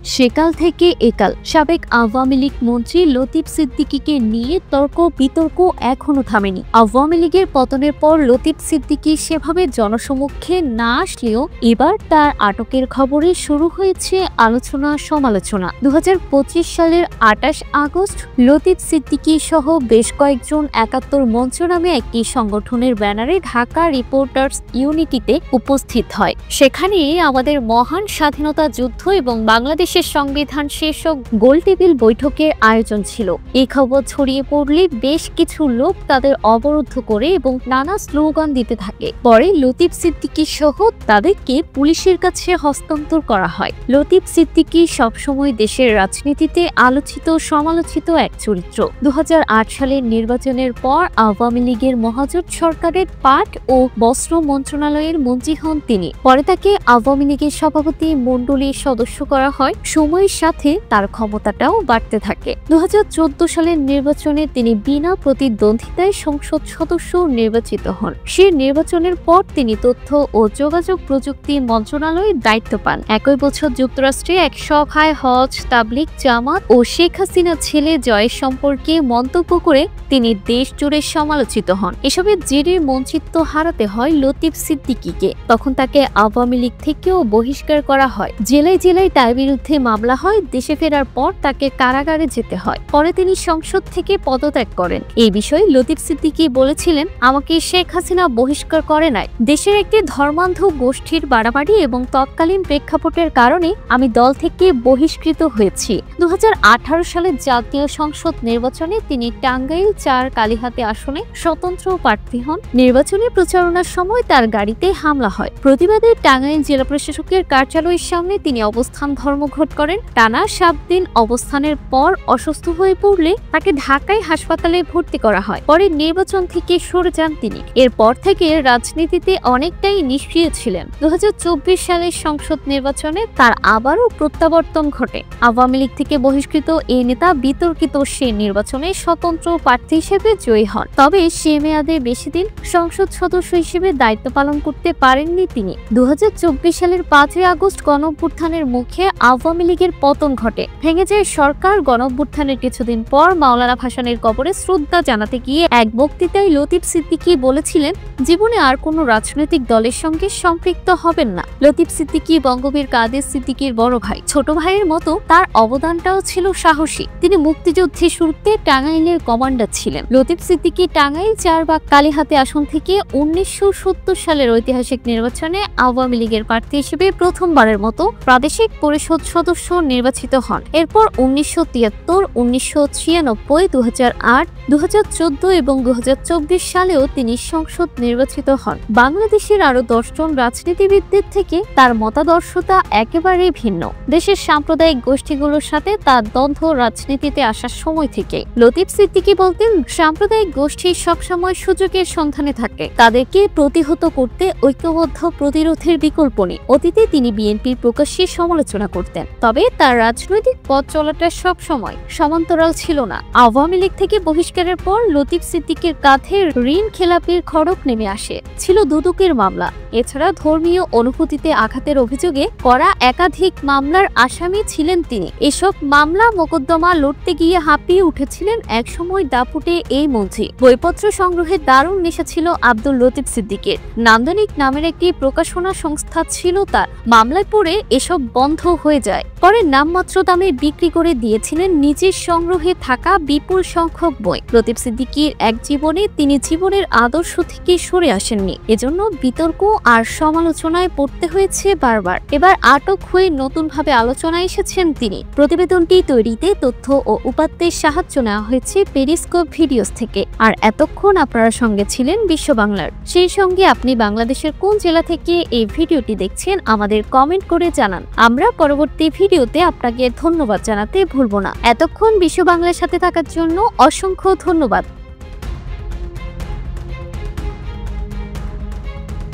সেকাল থেকে একাল সাবেক আওয়ামী লীগ মন্ত্রী লতিফ সিদ্দিকীকে নিয়ে তর্ক বিতর্ক এখনো থামেনি। আওয়ামী লীগের পতনের পর লতিফ সিদ্দিকী সেভাবে জনসমক্ষে না আসলেও এবার তার আটকের খবরে শুরু হয়েছে আলোচনা সমালোচনা। 2025 সালের 28 আগস্ট লতিফ সিদ্দিকী সহ বেশ কয়েকজন 71 মঞ্চ নামে একটি সংগঠনের ব্যানারে ঢাকা রিপোর্টার্স ইউনিটিতে উপস্থিত হয়। সেখানে আমাদের মহান স্বাধীনতা যুদ্ধ এবং বাংলাদেশের সংবিধান শীর্ষক গোলটেবিল বৈঠকের আয়োজন ছিল। এই খবর ছড়িয়ে পড়লে বেশ কিছু লোক তাদের অবরুদ্ধ করে এবং নানা স্লোগান দিতে থাকে। পরে লতিফ সিদ্দিকী সহ তাদেরকে পুলিশের কাছে হস্তান্তর করা হয়। লতিফ সিদ্দিকী সবসময় দেশের রাজনীতিতে আলোচিত সমালোচিত এক চরিত্র। 2008 সালের নির্বাচনের পর আওয়ামী লীগের মহাজোট সরকারের পাট ও বস্ত্র মন্ত্রণালয়ের মন্ত্রী হন তিনি। পরে তাকে আওয়ামী লীগের সভাপতি মণ্ডলীর সদস্য করা হয়। সময়ের সাথে তার ক্ষমতাটাও বাড়তে থাকে। 2014 সালের নির্বাচনে তিনি বিনা প্রতিদ্বন্দ্বিতায় সংসদ সদস্য নির্বাচিত হন। সে নির্বাচনের পর তিনি তথ্য ও যোগাযোগ প্রযুক্তি মন্ত্রণালয়ের দায়িত্ব পান। একই বছর যুক্তরাষ্ট্রে এক সভায় হজ, তাবলিগ জামাত ও শেখ হাসিনা ছেলে জয়ের সম্পর্কে মন্তব্য করে তিনি দেশ জুড়ে সমালোচিত হন। এসবের জেরে মন্ত্রিত্ব হারাতে হয় লতিফ সিদ্দিকীকে। তখন তাকে আওয়ামী লীগ থেকেও বহিষ্কার করা হয়। জেলায় জেলায় তার বিরুদ্ধে মামলা হয়। দেশে ফেরার পর তাকে কারাগারে যেতে হয়। পরে তিনি সংসদ থেকে পদত্যাগ করেন। এই বিষয়ে লতিফ সিদ্দিকী বলেছিলেন, আমাকে শেখ হাসিনা বহিষ্কার করে নাই। দেশের একটি ধর্মান্ধ গোষ্ঠীর বাড়াবাড়ি এবং তৎকালীন প্রেক্ষাপটের কারণে আমি দল থেকে বহিষ্কৃত হয়েছি। 2018 সালের জাতীয় সংসদ নির্বাচনে তিনি টাঙ্গাইল 4 কালীহাতি আসনে স্বতন্ত্র প্রার্থী হন। নির্বাচনী প্রচারণার সময় তার গাড়িতে হামলা হয়। প্রতিবাদে টাঙ্গাইল জেলা প্রশাসকের কার্যালয়ের সামনে তিনি অবস্থান ধর্মঘট করেন। টানা 7 দিন অবস্থানের পর অসুস্থ হয়ে পড়লে তাকে ঢাকায় হাসপাতালে ভর্তি করা হয়। পরে নির্বাচন থেকে সরে যান তিনি। এরপর থেকে রাজনীতিতে অনেকটাই নিষ্ক্রিয় ছিলেন। 2024 সালের সংসদ নির্বাচনে তার আবারও প্রত্যাবর্তন ঘটে। আওয়ামী লীগ থেকে বহিষ্কৃত এই নেতা বিতর্কিত সে নির্বাচনে স্বতন্ত্র প্রার্থী হিসেবে জয়ী হন। তবে সে মেয়াদে বেশি দিন সংসদ সদস্য হিসেবে দায়িত্ব পালন করতে পারেননি তিনি। 2024 সালের 5 আগস্ট গণঅভ্যুত্থানের মুখে আওয়ামী লীগের পতন ঘটে। ভেঙে যায় সরকার। গণঅভ্যুত্থানের কিছুদিন পর মাওলানা ভাসানীর কবরে শ্রদ্ধা জানাতে গিয়ে এক বক্তৃতায় লতিফ সিদ্দিকী বলেছিলেন, জীবনে আর কোনো রাজনৈতিক দলের সঙ্গে সম্পৃক্ত হবেন না। লতিফ সিদ্দিকী বঙ্গবীর কাদের সিদ্দিকীর বড় ভাই। ছোট ভাইয়ের মতো তার অবদানটাও ছিল সাহসী। তিনি মুক্তিযুদ্ধের শুরুতে টাঙ্গাইলের কমান্ডার ছিলেন। লতিফ সিদ্দিকী টাঙ্গাইল 4 বা কালীহাতি আসন থেকে 1970 সালের ঐতিহাসিক নির্বাচনে আওয়ামী লীগের প্রার্থী হিসেবে প্রথমবারের মতো প্রাদেশিক পরিষদ সদস্য নির্বাচিত হন। এরপর 1973, 1996, 2008, 2014 এবং 2024 সালেও তিনি সংসদ নির্বাচিত হন। বাংলাদেশের আরো 10 জন রাজনীতিবিদদের থেকে তার মতাদর্শতা একেবারেই ভিন্ন। দেশের সাম্প্রদায়িক গোষ্ঠীগুলোর সাথে তার দ্বন্দ্ব রাজনীতিতে আসার সময় থেকে। লতিফ সিদ্দিকী বলতেন, সাম্প্রদায়িক গোষ্ঠী সবসময় সুযোগের সন্ধানে থাকে। তাদেরকে প্রতিহত করতে ঐক্যবদ্ধ প্রতিরোধের বিকল্প নেই। অতীতে তিনি বিএনপির প্রকাশ্যে সমালোচনা করতেন। তবে তার রাজনৈতিক পথ চলাটা সব সময় সমান্তরাল ছিল না। আওয়ামী লীগ থেকে বহিষ্কারের পর লতিফ সিদ্দিকীর কাঁধে ঋণ খেলাপির খড়গ নেমে আসে। ছিল দুদকের মামলা। এছাড়া ধর্মীয় অনুভূতিতে আঘাতের অভিযোগে করা একাধিক মামলার আসামি ছিলেন তিনি। এসব মামলা মোকদ্দমা লড়তে গিয়ে হাঁপিয়ে উঠেছিলেন একসময় দাপুটে এই মন্ত্রী। বইপত্র সংগ্রহের দারুণ নেশা ছিল আব্দুল লতিফ সিদ্দিকীর। নান্দনিক নামের একটি প্রকাশনা সংস্থা ছিল তার। মামলায় পড়ে এসব বন্ধ হয়ে যায়। পরে নামমাত্র দামে বিক্রি করে দিয়েছিলেন নিজের সংগ্রহে থাকা বিপুল সংখ্যক বই। লতিফ সিদ্দিকীর এক জীবনে তিনি জীবনের আদর্শ থেকে সরে আসেননি। এজন্য বিতর্ক আর সমালোচনায় পড়তে হয়েছে বারবার। এবার আটক হয়ে নতুনভাবে আলোচনায় এসেছেন তিনি। প্রতিবেদনটি তৈরিতে তথ্য ও উপাত্তের সাহায্য নেওয়া হয়েছে পেরিস্কোপ ভিডিওস থেকে। আর এতক্ষণ আপনারা সঙ্গে ছিলেন বিশ্ব বাংলার। সেই সঙ্গে আপনি বাংলাদেশের কোন জেলা থেকে এই ভিডিওটি দেখছেন আমাদের কমেন্ট করে জানান। আমরা পরবর্তী ভিডিওতে আপনাকে ধন্যবাদ জানাতে ভুলব না। এতক্ষণ বিশ্ব বাংলার সাথে থাকার জন্য অসংখ্য ধন্যবাদ।